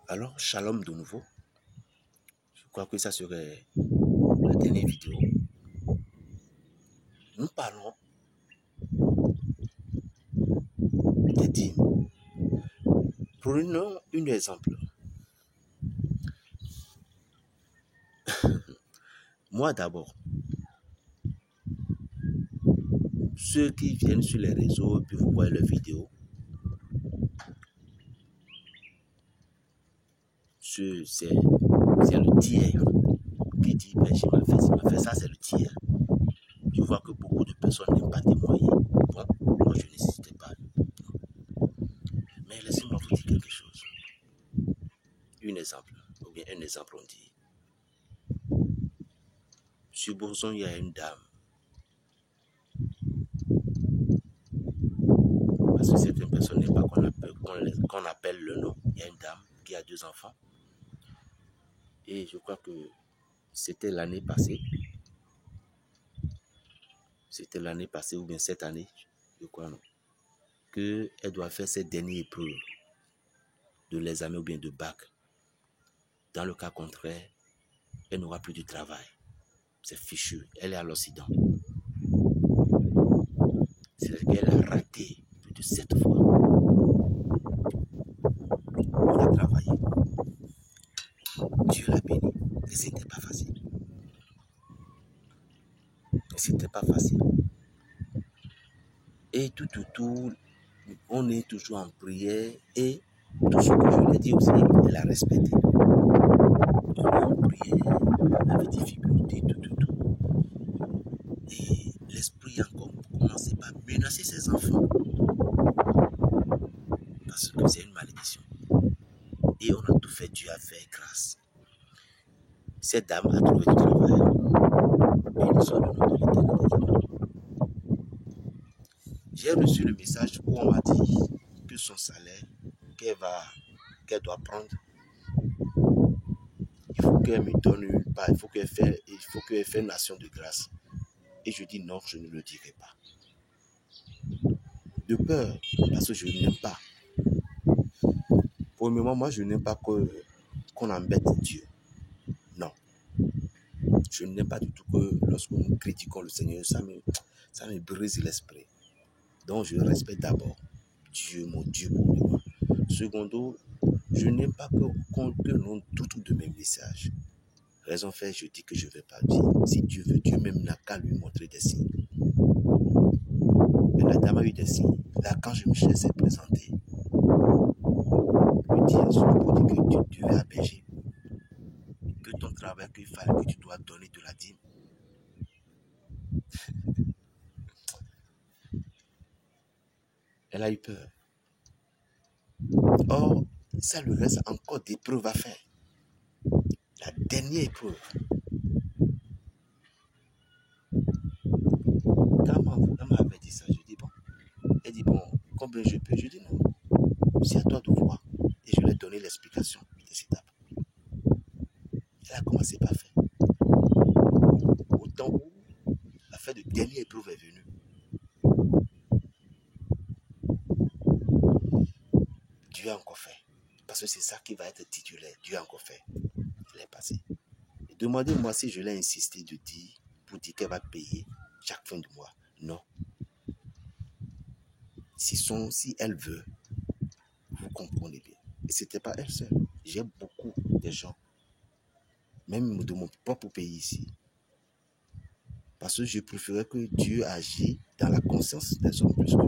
Alors, shalom de nouveau. Je crois que ça serait la dernière vidéo. Nous parlons des dîmes. Prenons un exemple. Moi d'abord, ceux qui viennent sur les réseaux, puis vous voyez les vidéos, c'est le tiers qui dit, ben, il m'a fait ça, c'est le tiers. Je vois que beaucoup de personnes n'aiment pas témoigner. Bon, moi je n'hésitais pas. Mais laissez-moi vous dire quelque chose. Un exemple on dit. Supposons il y a une dame. Parce que certaines personnes n'aiment pas qu'on appelle le nom. Il y a une dame qui a 2 enfants. Et je crois que c'était l'année passée. C'était l'année passée ou bien cette année, je crois non. Qu'elle doit faire cette dernière épreuve de l'examen ou bien de bac. Dans le cas contraire, elle n'aura plus de travail. C'est fichu. Elle est à l'Occident. C'est-à-dire qu'elle a raté plus de 7 fois. On a travaillé. Dieu l'a béni. Et c'était pas facile. Et tout, on est toujours en prière et tout ce que je lui ai dit aussi, elle a respecté. On est en prière, avec difficulté, tout. Et l'esprit encore commençait par menacer ses enfants. Parce que c'est une malédiction. Et on a tout fait, Dieu a fait grâce. Cette dame a trouvé du travail. Et nous sommes le nom de l'Éternel. J'ai reçu le message où on m'a dit que son salaire qu'elle doit prendre, il faut qu'elle me donne une part, il faut qu'elle fasse une action de grâce. Et je dis non, je ne le dirai pas. De peur, parce que je n'aime pas. Pour le moment, moi, je n'aime pas qu'on embête Dieu. Non. Je n'aime pas du tout que lorsque nous critiquons le Seigneur, ça me brise l'esprit. Donc, je respecte d'abord Dieu, mon Dieu pour moi. Secondo, je n'aime pas que l'on doute de mes messages. Raison fait, je dis que je ne vais pas dire. Si Dieu veut, Dieu même n'a qu'à lui montrer des signes. Mais la dame a eu des signes. Là, quand je me suis présenté, lui dire pour dire que Dieu est abergé. Que ton travail, qu'il fallait que tu dois donner de la dîme. Elle a eu peur. Or, ça lui reste encore des preuves à faire. La dernière épreuve. Quand elle m'avait dit ça, je dis bon. Elle dit bon, combien je peux? Je dis non. C'est à toi de voir. Et je lui ai donné l'explication des étapes. Elle a commencé par faire. Au temps où la fin de dernière épreuve est venue, Dieu a encore fait. Parce que c'est ça qui va être titulaire. Dieu a encore fait. Elle est passée. Demandez-moi si je l'ai insisté de dire, pour dire qu'elle va payer chaque fin de mois. Non. Si elle veut, vous comprenez bien. Et ce n'était pas elle seule. J'ai beaucoup de gens, même de mon propre pays ici. Parce que je préférais que Dieu agisse dans la conscience des hommes plus que.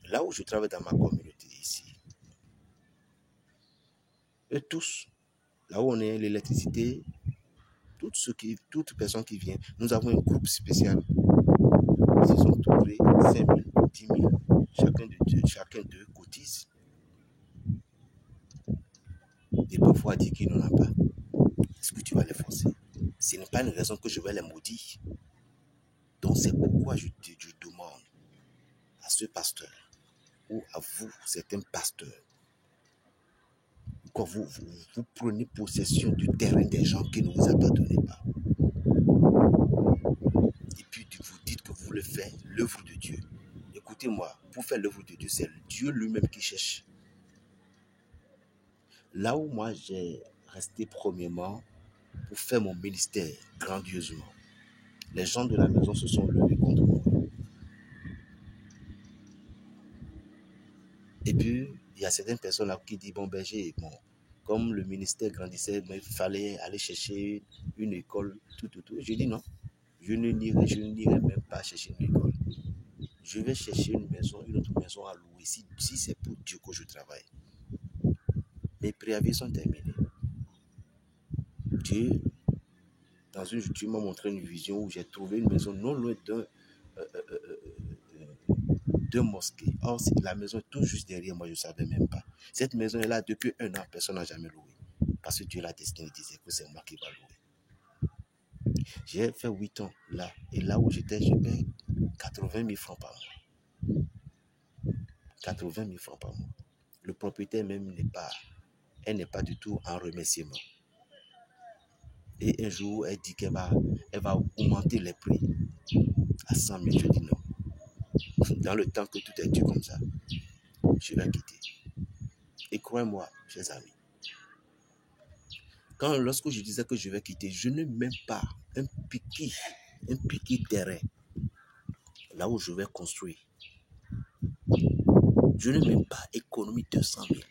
Là où je travaille dans ma communauté ici, eux tous, là où on est l'électricité, toute personne qui vient, nous avons un groupe spécial. Ils se sont trouvés 5 000, 10 000, chacun d'eux cotise. Et parfois dire qu'ils n'en ont pas. Est-ce que tu vas les forcer? Ce n'est pas une raison que je vais les maudire. Donc c'est pourquoi je demande à ce pasteur ou à vous, certains pasteurs, que vous prenez possession du terrain des gens qui ne vous appartenaient pas. Et puis vous dites que vous voulez faire l'œuvre de Dieu. Écoutez-moi, pour faire l'œuvre de Dieu, c'est Dieu lui-même qui cherche Là où moi j'ai resté premièrement pour faire mon ministère grandiosement, les gens de la maison se sont levés contre moi. Et puis, il y a certaines personnes là qui disent, bon berger, bon, comme le ministère grandissait, mais il fallait aller chercher une école, tout. Je dis non, je n'irai même pas chercher une école. Je vais chercher une autre maison à louer, si c'est pour Dieu que je travaille. Mes préavis sont terminés. Dieu m'a montré une vision où j'ai trouvé une maison non loin d'un mosquée. Or, la maison est tout juste derrière moi, je ne savais même pas. Cette maison est là depuis 1 an, personne n'a jamais loué. Parce que Dieu l'a destiné, il disait que c'est moi qui vais louer. J'ai fait 8 ans là, et là où j'étais, je paye 80 000 francs par mois. 80 000 francs par mois. Le propriétaire même n'est pas du tout en remerciement. Et un jour, elle dit qu'elle va augmenter les prix à 100 000. Je dis non. Dans le temps que tout est dû comme ça, je vais quitter. Et croyez-moi, chers amis, lorsque je disais que je vais quitter, je n'ai même pas un piquet terrain là où je vais construire. Je n'ai même pas économie 200 000.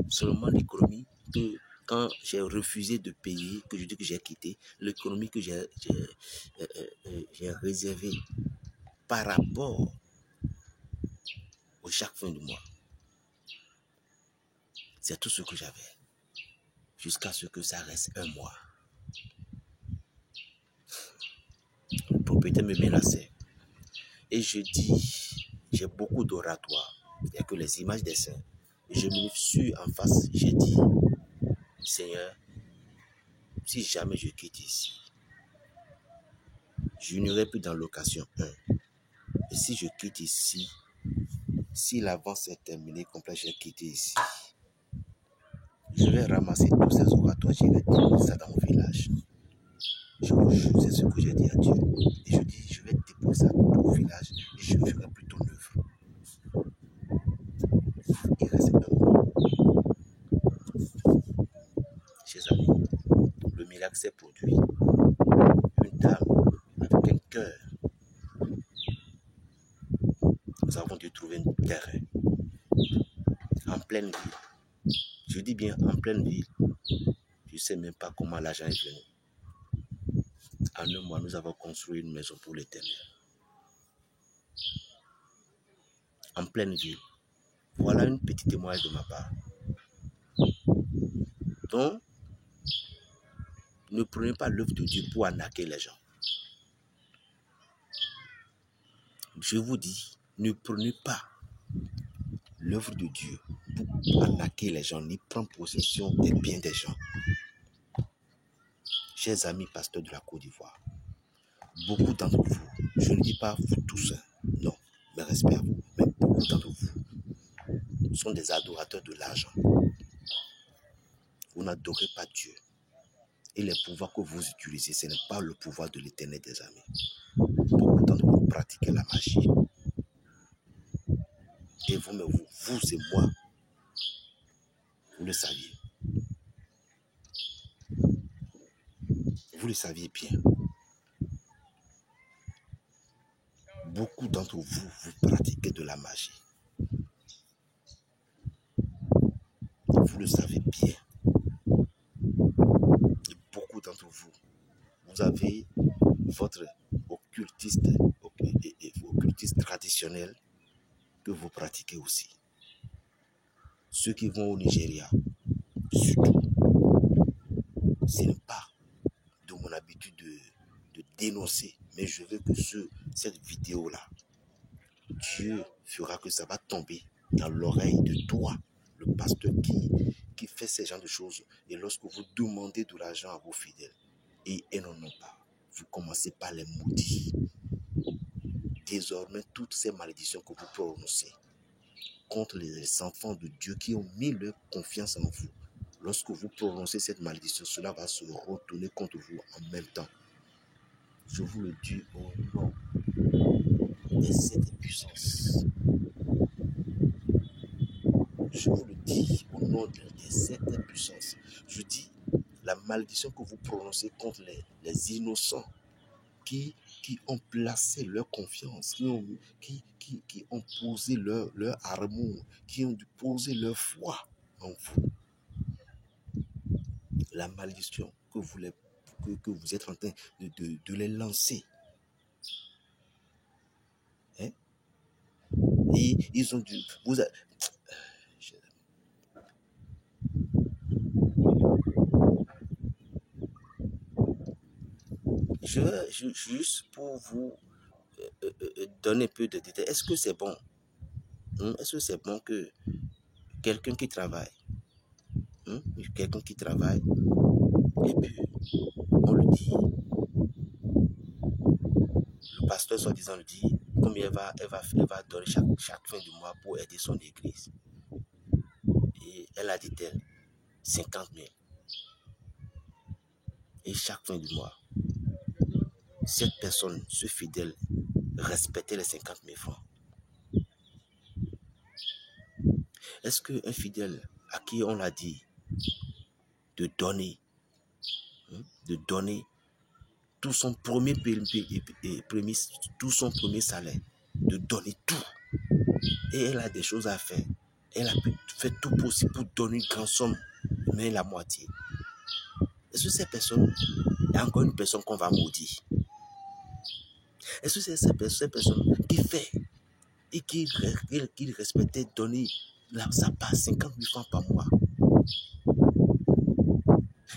Seulement l'économie que quand j'ai refusé de payer, que je dis que j'ai quitté, l'économie que j'ai réservée par rapport au chaque fin du mois. C'est tout ce que j'avais. Jusqu'à ce que ça reste 1 mois. Le propriétaire me menaçait. Et je dis, j'ai beaucoup d'oratoires. Il n'y a que les images des saints. Et je me suis en face, j'ai dit, Seigneur, si jamais je quitte ici, je n'irai plus dans location 1. Et si je quitte ici, si l'avance est terminée, complet, j'ai quitté ici, je vais ramasser tous ces oratoires, je vais déposer ça dans mon village. Je vous jure, c'est ce que j'ai dit à Dieu. Et je dis, je vais déposer ça au village et je ferai plutôt l'œuvre. Il reste un mois. Chers amis, le miracle s'est produit. Une dame avec un cœur. Nous avons dû trouver un terrain en pleine ville. Je dis bien en pleine ville. Je ne sais même pas comment l'argent est venu. En 1 mois, nous avons construit une maison pour l'Éternel. En pleine ville. Voilà une petite témoignage de ma part. Donc, ne prenez pas l'œuvre de Dieu pour arnaquer les gens. Je vous dis, ne prenez pas l'œuvre de Dieu pour arnaquer les gens, ni prendre possession des biens des gens. Chers amis pasteurs de la Côte d'Ivoire, beaucoup d'entre vous, je ne dis pas vous tous, non, mes respects à vous, mais beaucoup d'entre vous sont des adorateurs de l'argent. Vous n'adorez pas Dieu. Et les pouvoirs que vous utilisez, ce n'est pas le pouvoir de l'Éternel, des amis. Beaucoup d'entre vous pratiquez la magie. Et vous et moi, vous le saviez. Vous le saviez bien. Beaucoup d'entre vous, vous pratiquez de la magie. Vous le savez bien. Et beaucoup d'entre vous, vous avez votre occultiste traditionnel que vous pratiquez aussi. Ceux qui vont au Nigeria, surtout, ce n'est pas de mon habitude de dénoncer, mais je veux que cette vidéo-là, Dieu fera que ça va tomber dans l'oreille de toi, le pasteur qui fait ce genre de choses. Et lorsque vous demandez de l'argent à vos fidèles, et ils n'en ont pas, vous commencez par les maudire. Désormais, toutes ces malédictions que vous prononcez contre les enfants de Dieu qui ont mis leur confiance en vous, lorsque vous prononcez cette malédiction, cela va se retourner contre vous en même temps. Je vous le dis au nom de cette puissance. je vous le dis au nom des sept puissances. Je dis la malédiction que vous prononcez contre les innocents qui ont placé leur confiance, qui ont posé leur amour, qui ont posé leur foi en vous. La malédiction que vous êtes en train de les lancer. Hein? Et ils ont dû... Je veux juste pour vous donner un peu de détails. Est-ce que c'est bon? Est-ce que c'est bon que quelqu'un qui travaille, quelqu'un qui travaille, et puis on le dit, le pasteur soi-disant le dit, combien elle va donner chaque fin du mois pour aider son église. Et elle a dit elle, 50 000. Et chaque fin du mois, cette personne, ce fidèle, respectait les 50 000 francs. Est-ce qu'un fidèle à qui on l'a dit de donner tout son premier salaire, de donner tout, et elle a des choses à faire, elle a pu faire tout possible pour donner une grande somme, mais la moitié. Est-ce que cette personne est encore une personne qu'on va maudire? Est-ce que c'est cette personne qui fait et qui respectait donner sa part 50 000 francs par mois?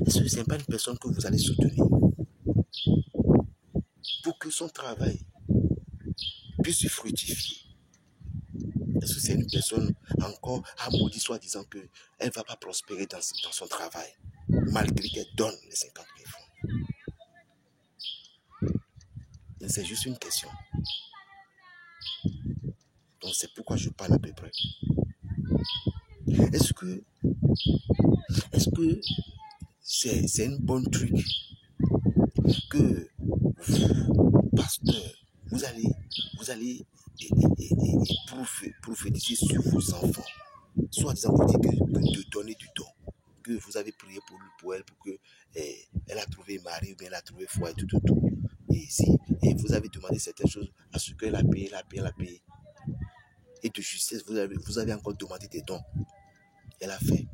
Est-ce que ce n'est pas une personne que vous allez soutenir pour que son travail puisse se fructifier? Est-ce que c'est une personne encore à maudire, soi-disant qu'elle ne va pas prospérer dans son travail, malgré qu'elle donne les 50 000 francs? C'est juste une question. Donc c'est pourquoi je parle à peu près. Est-ce que c'est une bonne truc que vous, pasteur, vous allez prophétiser sur vos enfants, soit disant vous dites de donner du don, que vous avez prié pour elle, pour que elle a trouvé mari, ou bien elle a trouvé foi, et tout. Et vous avez demandé certaines choses à ce qu'elle a payé, et de justesse, vous avez encore demandé des dons. Elle a fait.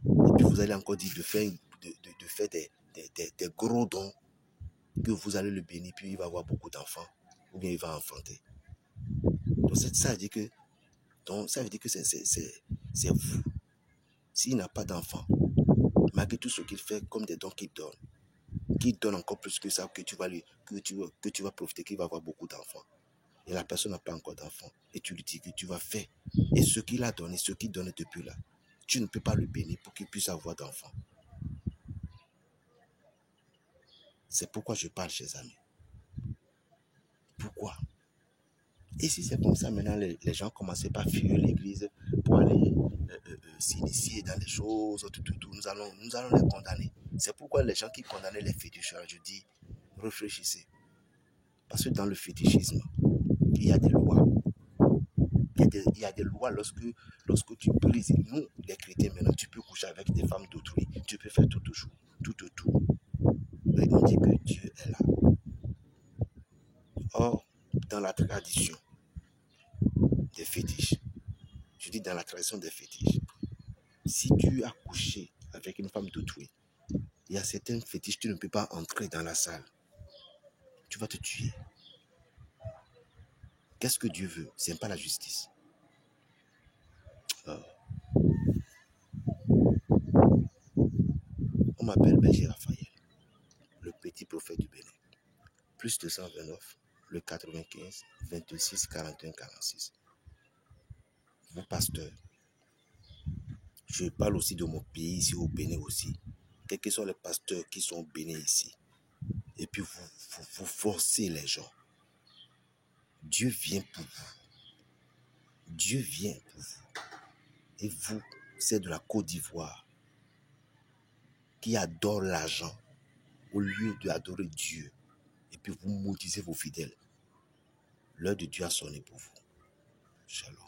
Et puis vous allez encore dire de faire des gros dons, que vous allez le bénir, puis il va avoir beaucoup d'enfants, ou bien il va enfanter. Donc ça veut dire que, c'est vous. S'il n'a pas d'enfant, malgré tout ce qu'il fait comme des dons qu'il donne encore plus que ça, que tu vas profiter, qu'il va avoir beaucoup d'enfants. Et la personne n'a pas encore d'enfant. Et tu lui dis que tu vas faire. Et ce qu'il a donné, ce qu'il donne depuis là, tu ne peux pas le bénir pour qu'il puisse avoir d'enfants. C'est pourquoi je parle, chers amis. Pourquoi? Et si c'est comme ça, maintenant, les gens commençaient par fuir l'église pour aller s'initier dans des choses, nous allons les condamner. C'est pourquoi les gens qui condamnaient les féticheurs, je dis, réfléchissez. Parce que dans le fétichisme, il y a des lois. Il y a des lois lorsque tu brises. Nous, les chrétiens, maintenant, tu peux coucher avec des femmes d'autrui. Tu peux faire tout. Mais on dit que Dieu est là. Or, dans la tradition des fétiches, je dis dans la tradition des fétiches, si tu as couché avec une femme d'autrui, il y a certains fétiches, tu ne peux pas entrer dans la salle. Tu vas te tuer. Qu'est-ce que Dieu veut? Ce n'est pas la justice. On m'appelle Berger Raphaël, le petit prophète du Bénin. Plus 229, le 95, 26, 41, 46. Vous, pasteur, je parle aussi de mon pays ici au Bénin aussi. Quels que soient les pasteurs qui sont au Bénin ici. Et puis vous forcez les gens. Dieu vient pour vous. Dieu vient pour vous. Et vous, c'est de la Côte d'Ivoire qui adore l'argent au lieu d'adorer Dieu. Et puis vous maudissez vos fidèles. L'heure de Dieu a sonné pour vous. Shalom.